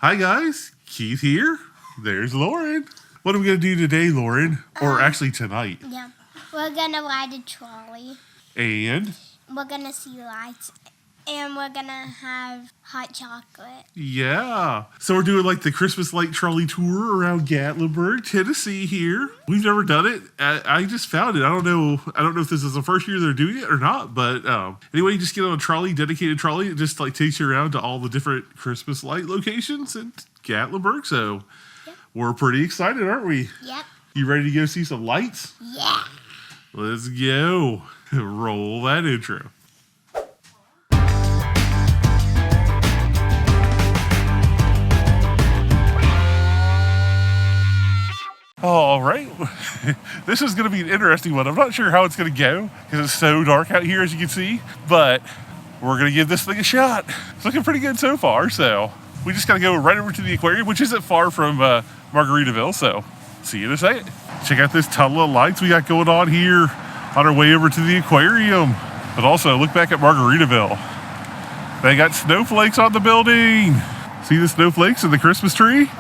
Hi guys, Keith here. There's Lauren. What are we going to do today, Lauren? Or actually tonight? Yeah. We're going to ride a trolley. And? We're going to see lights. And we're going to have hot chocolate. Yeah. So we're doing like the Christmas light trolley tour around Gatlinburg, Tennessee here. We've never done it. I just found it. I don't know if this is the first year they're doing it or not. But anyway, you just get on a trolley, dedicated trolley. It just like takes you around to all the different Christmas light locations in Gatlinburg. So we're pretty excited, aren't we? Yep. You ready to go see some lights? Yeah. Let's go. Roll that intro. All right, this is going to be an interesting one. I'm not sure how it's going to go because it's so dark out here, as you can see, but we're going to give this thing a shot. It's looking pretty good so far, so we just got to go right over to the aquarium, which isn't far from Margaritaville, so see you in a second. Check out this tunnel of lights we got going on here on our way over to the aquarium. But also, look back at Margaritaville. They got snowflakes on the building. See the snowflakes in the Christmas tree?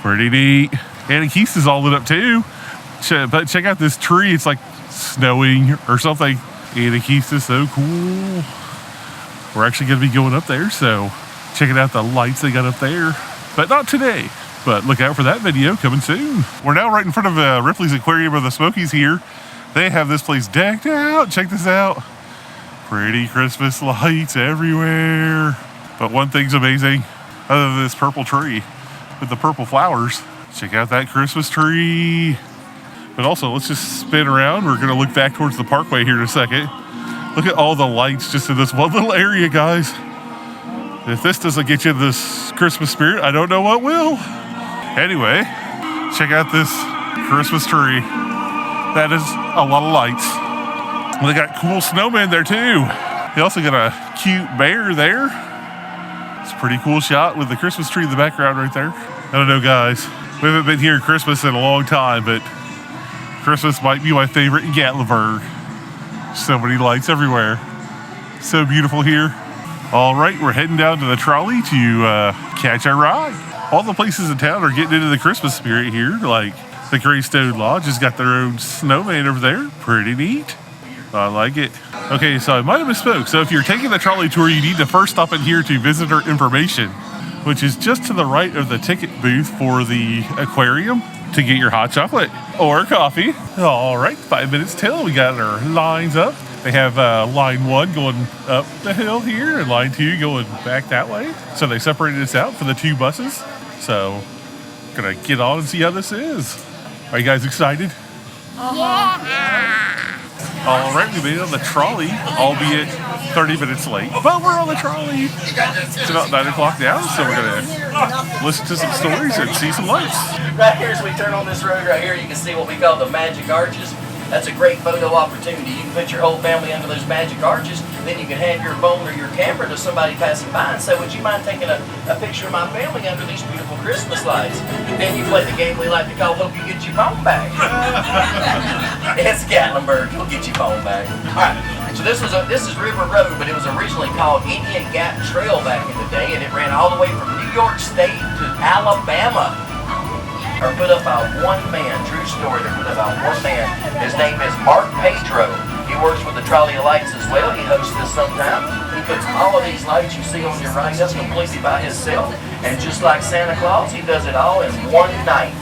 Pretty neat. And Keith is all lit up too. But check out this tree. It's like snowing or something. And Keith is so cool. We're actually going to be going up there. So checking out the lights they got up there. But not today. But look out for that video coming soon. We're now right in front of Ripley's Aquarium of the Smokies here. They have this place decked out. Check this out. Pretty Christmas lights everywhere. But one thing's amazing. Other than this purple tree with the purple flowers. Check out that Christmas tree. But also, let's just spin around. We're going to look back towards the parkway here in a second. Look at all the lights just in this one little area, guys. If this doesn't get you in this Christmas spirit, I don't know what will. Anyway, check out this Christmas tree. That is a lot of lights. Well, they got cool snowmen there, too. They also got a cute bear there. It's a pretty cool shot with the Christmas tree in the background right there. I don't know, guys. We haven't been here at Christmas in a long time, but Christmas might be my favorite in Gatlinburg. So many lights everywhere. So beautiful here. All right, we're heading down to the trolley to catch our ride. All the places in town are getting into the Christmas spirit here. Like the Greystone Lodge has got their own snowman over there. Pretty neat. I like it. Okay, so I might have misspoke. So if you're taking the trolley tour, you need to first stop in here to visitor information, which is just to the right of the ticket booth for the aquarium to get your hot chocolate or coffee. All right, 5 minutes till. We got our lines up. They have line 1 going up the hill here and line 2 going back that way. So they separated us out for the 2 buses. So gonna get on and see how this is. Are you guys excited? Yeah. All right, we made it on the trolley, albeit 30 minutes late, but we're on the trolley. It's about 9 o'clock now, so we're going to listen to some stories and see some lights. Right here, as we turn on this road right here, you can see what we call the magic arches. That's a great photo opportunity. You can put your whole family under those magic arches, then you can hand your phone or your camera to somebody passing by and say, would you mind taking a picture of my family under these beautiful Christmas lights? And then you play the game we like to call Hope You Get Your Phone Back. It's Gatlinburg. You'll get your phone back. All right. So this is River Road, but it was originally called Indian Gap Trail back in the day, and it ran all the way from New York State to Alabama. Are put up by one man, true story, they're put up by one man. His name is Mark Pedro. He works with the Trolley of Lights as well. He hosts this sometime. He puts all of these lights you see on your right up completely by himself. And just like Santa Claus, he does it all in one night.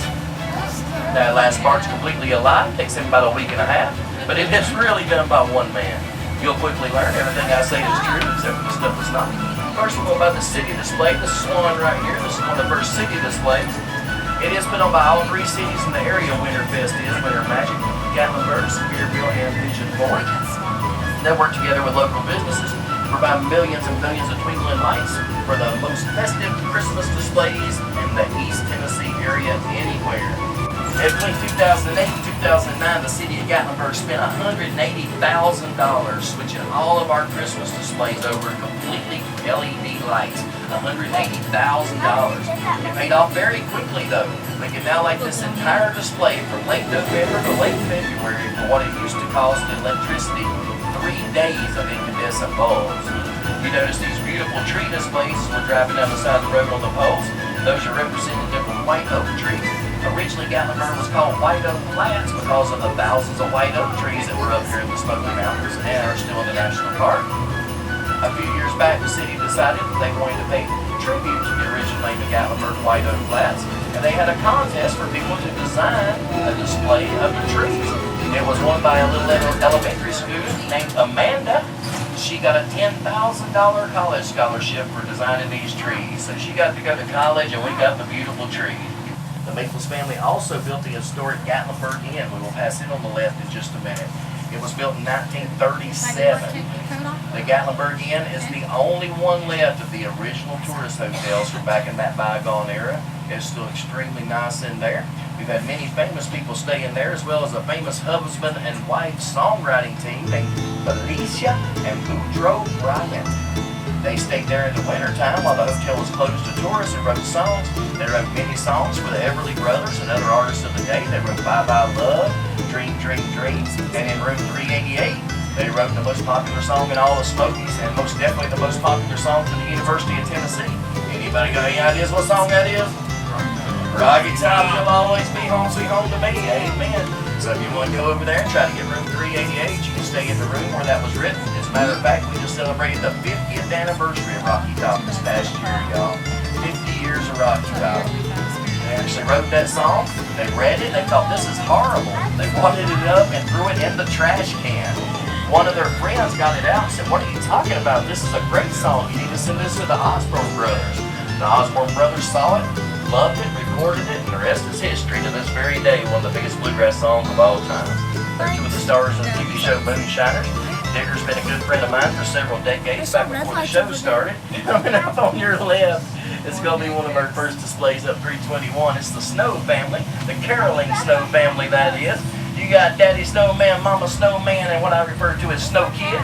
That last part's completely a lie. Takes him about a week and a half. But it is really done by one man. You'll quickly learn everything I say is true, except for the stuff that's not. First we'll go by the city display. This is one right here. This is one of the first city displays. It is put on by all 3 cities in the area. Winterfest is Winter Magic, Gatlinburg, Sevierville, and Pigeon Forge. They work together with local businesses, provide millions and millions of twinkling lights for the most festive Christmas displays in the East Tennessee area anywhere. Between 2008 and 2009, the city of Gatlinburg spent $180,000 switching all of our Christmas displays over to completely LED lights. $180,000. It paid off very quickly though. We can now light this entire display from late November to late February for what it used to cost in electricity 3 days of incandescent bulbs. You notice these beautiful tree displays as we're driving down the side of the road on the poles. Those are represented different white oak trees. Originally, Gatlinburg was called White Oak Flats because of the thousands of white oak trees that were up here in the Smoky Mountains and are still in the National Park. A few years back, the city decided that they wanted to pay tribute to the original name of Gatlinburg, White Oak Flats, and they had a contest for people to design a display of the trees. It was won by a little elementary student named Amanda. She got a $10,000 college scholarship for designing these trees. So she got to go to college and we got the beautiful tree. The Maples family also built the historic Gatlinburg Inn. We will pass it on the left in just a minute. It was built in 1937. The Gatlinburg Inn is the only one left of the original tourist hotels from back in that bygone era. It's still extremely nice in there. We've had many famous people stay in there, as well as a famous husband and wife songwriting team named Felicia and Boudreaux Bryant. They stayed there in the wintertime while the hotel was closed to tourists and wrote songs. They wrote many songs for the Everly Brothers and other artists of the day. They wrote Bye Bye Love, Dream Dream Dreams, and in room 388, they wrote the most popular song in all the Smokies, and most definitely the most popular song from the University of Tennessee. Anybody got any ideas what song that is? Rocky Top, you'll always be home, sweet home to me. Amen. So if you want to go over there and try to get room 388, you can stay in the room where that was written. As a matter of fact, we just celebrated the 50th anniversary of Rocky Top this past year, y'all. 50 years of Rocky Top. They actually wrote that song. They read it. They thought, this is horrible. They wadded it up and threw it in the trash can. One of their friends got it out and said, what are you talking about? This is a great song. You need to send this to the Osborne Brothers. The Osborne Brothers saw it, loved it, recorded it, and the rest is history to this very day. One of the biggest bluegrass songs of all time. They're two of the stars of the TV show Moonshiners. Digger's been a good friend of mine for several decades, back before the show started. Coming up on your left, it's going to be one of our first displays up 321. It's the Snow family, the caroling Snow family, that is. You got Daddy Snowman, Mama Snowman, and what I refer to as Snow Kid,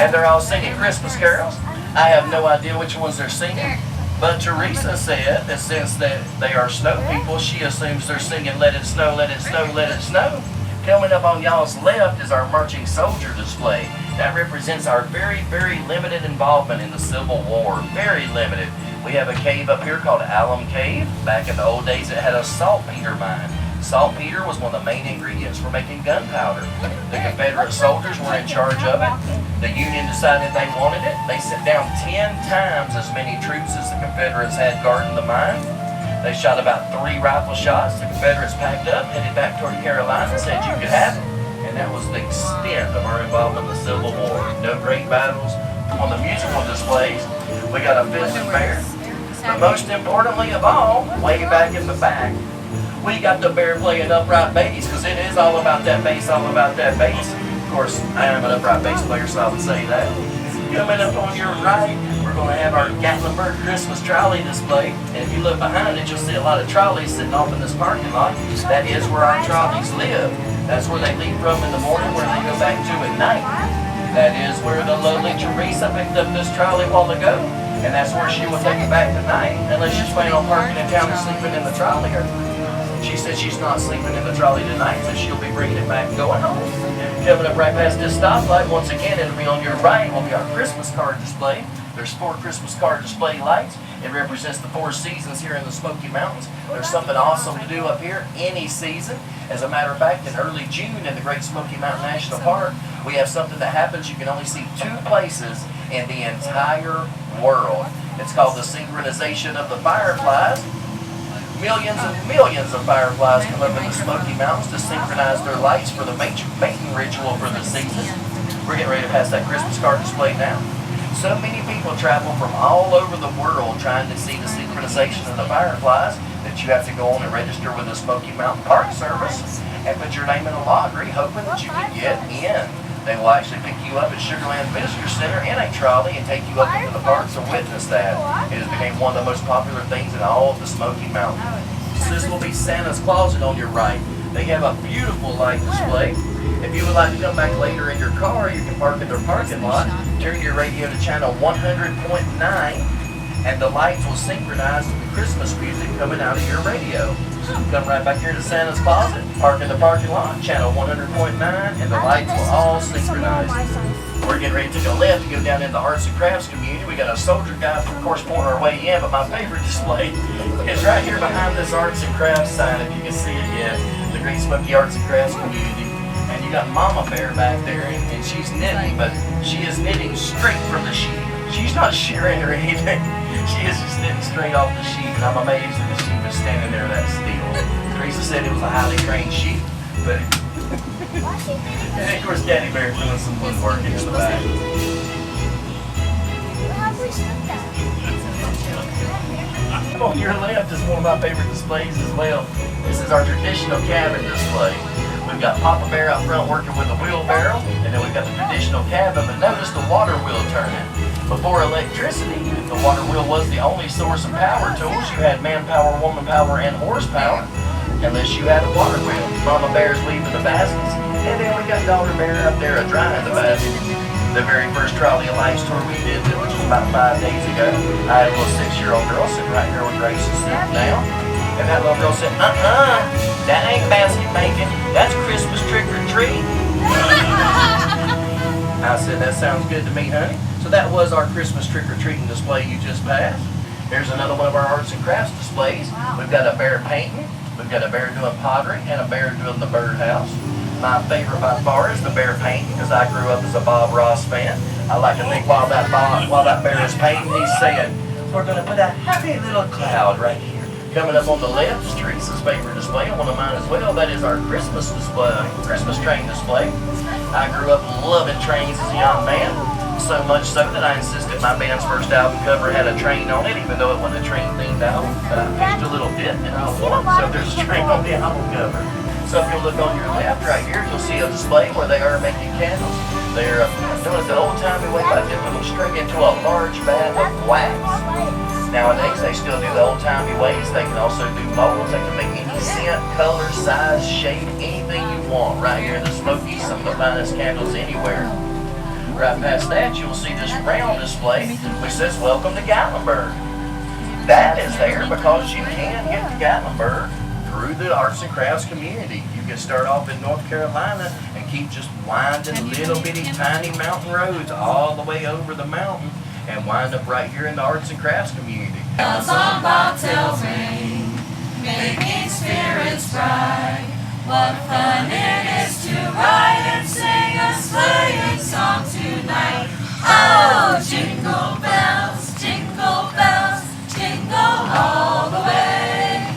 and they're all singing Christmas carols. I have no idea which ones they're singing. But Teresa said that since they are snow people, she assumes they're singing Let It Snow, Let It Snow, Let It Snow. Coming up on y'all's left is our marching soldier display. That represents our very, very limited involvement in the Civil War. Very limited. We have a cave up here called Alum Cave. Back in the old days, it had a saltpeter mine. Saltpeter was one of the main ingredients for making gunpowder. The Confederate soldiers were in charge of it. The Union decided they wanted it. They sent down 10 times as many troops as the Confederates had guarding the mine. They shot about 3 rifle shots. The Confederates packed up, headed back toward Carolina, and said you could have it. And that was the extent of our involvement in the Civil War. No great battles. On the musical displays, we got a fiddling bear. But most importantly of all, way back in the back, we got the bear playing upright bass, because it is all about that bass, all about that bass. Of course, I am an upright bass player, so I would say that. Coming up on your right, we're going to have our Gatlinburg Christmas trolley display. And if you look behind it, you'll see a lot of trolleys sitting off in this parking lot. That is where our trolleys live. That's where they leave from in the morning, where they go back to at night. That is where the lovely Teresa picked up this trolley a while ago. And that's where she will take it back tonight, unless she's planning on parking in town and sleeping in the trolley. She said she's not sleeping in the trolley tonight, so she'll be bringing it back and going home. Coming up right past this stoplight, once again, it'll be on your right, will be our Christmas card display. There's 4 Christmas card display lights. It represents the 4 seasons here in the Smoky Mountains. There's something awesome to do up here any season. As a matter of fact, in early June in the Great Smoky Mountain National Park, we have something that happens. You can only see 2 places in the entire world. It's called the Synchronization of the Fireflies. Millions and millions of fireflies come up in the Smoky Mountains to synchronize their lights for the mating ritual for the season. We're getting ready to pass that Christmas card display now. So many people travel from all over the world trying to see the synchronization of the fireflies that you have to go on and register with the Smoky Mountain Park Service and put your name in a lottery, hoping that you can get in. They will actually pick you up at Sugarland Visitor Center in a trolley and take you up into the park to witness that. It has become one of the most popular things in all of the Smoky Mountains. So this will be Santa's Closet on your right. They have a beautiful light display. If you would like to come back later in your car, you can park in their parking lot, turn your radio to channel 100.9, and the lights will synchronize to the Christmas music coming out of your radio. So you come right back here to Santa's Closet, park in the parking lot, channel 100.9, and the lights will all synchronize. We're getting ready to take a left to go down in the arts and crafts community. We got a soldier guy, of course, pointing our way in, but my favorite display is right here behind this arts and crafts sign, if you can see it yet, the Great Smoky Arts and Crafts community. And you got Mama Bear back there, and she's knitting, but she is knitting straight from the sheet. She's not shearing or anything. She is just knitting straight off the sheet, and I'm amazed that the sheep is standing there that still. Teresa said it was a highly trained sheep, but and of course Daddy Bear's doing some woodworking in the back. On your left is one of my favorite displays as well. This is our traditional cabin display. We've got Papa Bear out front working with a wheelbarrow, and then we've got the traditional cabin, but notice the water wheel turning. Before electricity, the water wheel was the only source of power tools. You had manpower, woman power, and horsepower, unless you had a water wheel. Mama Bear's weaving the baskets, and then we got Daughter Bear up there drying the basket. The very first Trolley Alliance tour we did, which was about 5 days ago, I had a little 6-year-old girl sitting right here with Grace sitting down. And that little girl said, that ain't basket making, that's Christmas trick or treat. I said, that sounds good to me, honey. So that was our Christmas trick or treating display you just passed. Here's another one of our arts and crafts displays. We've got a bear painting, we've got a bear doing pottery, and a bear doing the birdhouse. My favorite by far is the bear painting, because I grew up as a Bob Ross fan. I like to think while that bear is painting, he's saying, we're going to put a happy little cloud right here. Coming up on the left is Teresa's favorite display, and one of mine as well. That is our Christmas display, Christmas train display. I grew up loving trains as a young man, so much so that I insisted my band's first album cover had a train on it, even though it wasn't a train-themed album. But I pitched a little bit, and I won, so there's a train on the album cover. So if you look on your left right here, you'll see a display where they are making candles. They're doing it the old-timey way by dipping them straight into a large vat of wax. Nowadays, they still do the old-timey ways. They can also do molds. They can make any scent, color, size, shape, anything you want right here in the Smokies. Some of the finest candles anywhere. Right past that, you'll see this round display which says, Welcome to Gatlinburg. That is there because you can get to Gatlinburg through the arts and crafts community. You can start off in North Carolina and keep just winding little bitty tiny mountain roads all the way over the mountain and wind up right here in the arts and crafts community. Bells on bobtails ring, making spirits bright. What fun it is to ride and sing a sleighing song tonight. Oh, jingle bells, jingle all the way.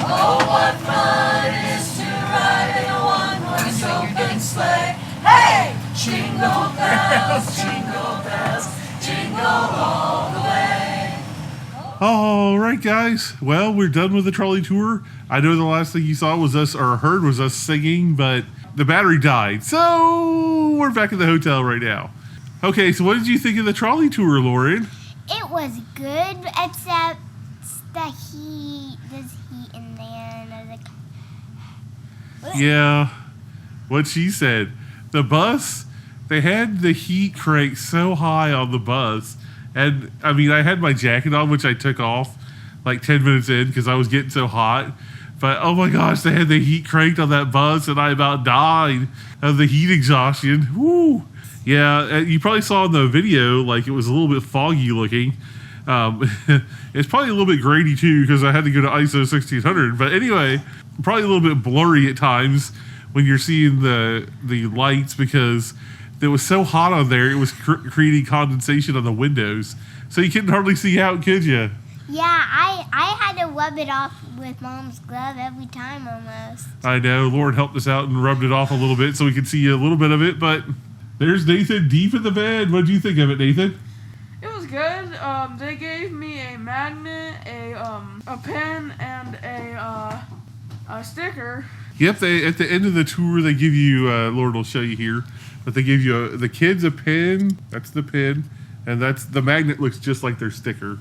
Oh, what fun it is to ride in a one-horse open sleigh. Hey, jingle bells, jingle all the way. All right, guys. Well, we're done with the trolley tour. I know the last thing you saw was us, or heard was us singing, but the battery died. So we're back at the hotel right now. Okay, so what did you think of the trolley tour, Lauren? It was good, except the heat. There's heat in there. And there's Yeah, what she said. The bus, they had the heat crank so high on the bus. And, I mean, I had my jacket on, which I took off like 10 minutes in because I was getting so hot. But, oh my gosh, they had the heat cranked on that bus, and I about died of the heat exhaustion. Woo! Yeah, you probably saw in the video, like, it was a little bit foggy looking. It's probably a little bit grainy, too, because I had to go to ISO 1600. But anyway, probably a little bit blurry at times when you're seeing the lights because it was so hot on there, it was creating condensation on the windows. So you couldn't hardly see out, could you? Yeah, I had to rub it off with Mom's glove every time almost. I know. Lauren helped us out and rubbed it off a little bit so we could see a little bit of it. But there's Nathan deep in the bed. What did you think of it, Nathan? It was good. They gave me a magnet, a pen, and a sticker. Yep. At the end of the tour, they give you. Lauren will show you here, but they give you the kids a pen. That's the pen, and that's the magnet. Looks just like their sticker.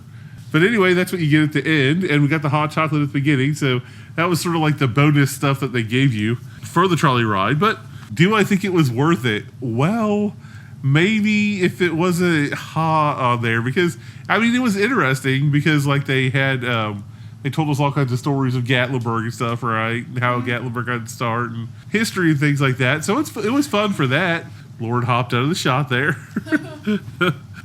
But anyway, that's what you get at the end, and we got the hot chocolate at the beginning, so that was sort of like the bonus stuff that they gave you for the trolley ride. But do I think it was worth it? Well, maybe if it wasn't hot on there, because, I mean, it was interesting because, like, they had They told us all kinds of stories of Gatlinburg and stuff, right? And how Gatlinburg got its start and history and things like that. So it was fun for that. Lord hopped out of the shot there.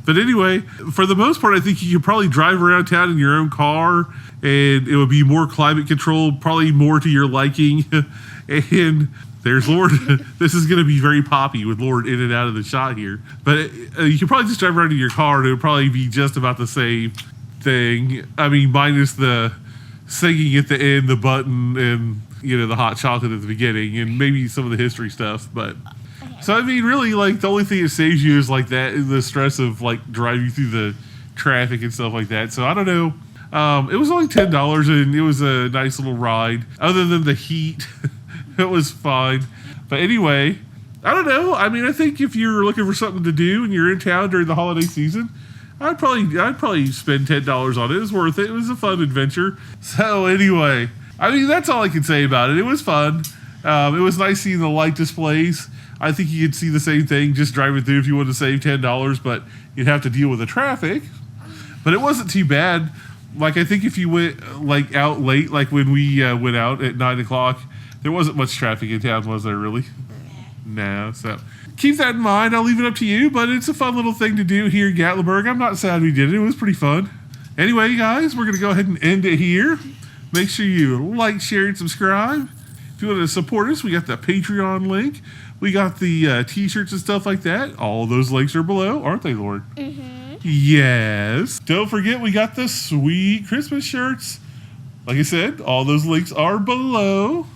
But anyway, for the most part, I think you could probably drive around town in your own car, and it would be more climate controlled, probably more to your liking. And there's Lord. This is going to be very poppy with Lord in and out of the shot here. But you could probably just drive around in your car, and it would probably be just about the same thing. I mean, minus the singing at the end, the button, and the hot chocolate at the beginning, and maybe some of the history stuff. But so I mean, really, like the only thing that saves you is like the stress of like driving through the traffic and stuff like that. So I don't know. It was only $10, and it was a nice little ride. Other than the heat, it was fine. But anyway, I don't know. I mean, I think if you're looking for something to do and you're in town during the holiday season, I'd probably spend $10 on it. It was worth it. It was a fun adventure. So anyway, I mean, that's all I can say about it. It was fun. It was nice seeing the light displays. I think you could see the same thing just driving through if you wanted to save $10, but you'd have to deal with the traffic. But it wasn't too bad. Like, I think if you went like out late, like when we went out at 9 o'clock, there wasn't much traffic in town, was there really? No. So keep that in mind. I'll leave it up to you, but it's a fun little thing to do here in Gatlinburg. I'm not sad we did it. It was pretty fun. Anyway, guys, we're going to go ahead and end it here. Make sure you like, share, and subscribe. If you want to support us, we got the Patreon link. We got the t-shirts and stuff like that. All those links are below, aren't they, Lord? Mm-hmm. Yes. Don't forget, we got the sweet Christmas shirts. Like I said, all those links are below.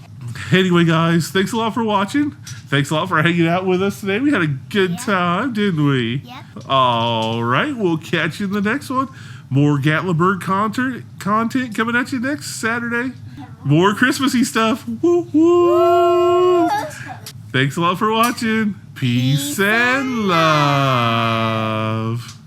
Anyway, guys, thanks a lot for watching. Thanks a lot for hanging out with us today. We had a good time, didn't we? Yep. All right, we'll catch you in the next one. More Gatlinburg content coming at you next Saturday. More Christmassy stuff. Woo woo! Thanks a lot for watching. Peace and love.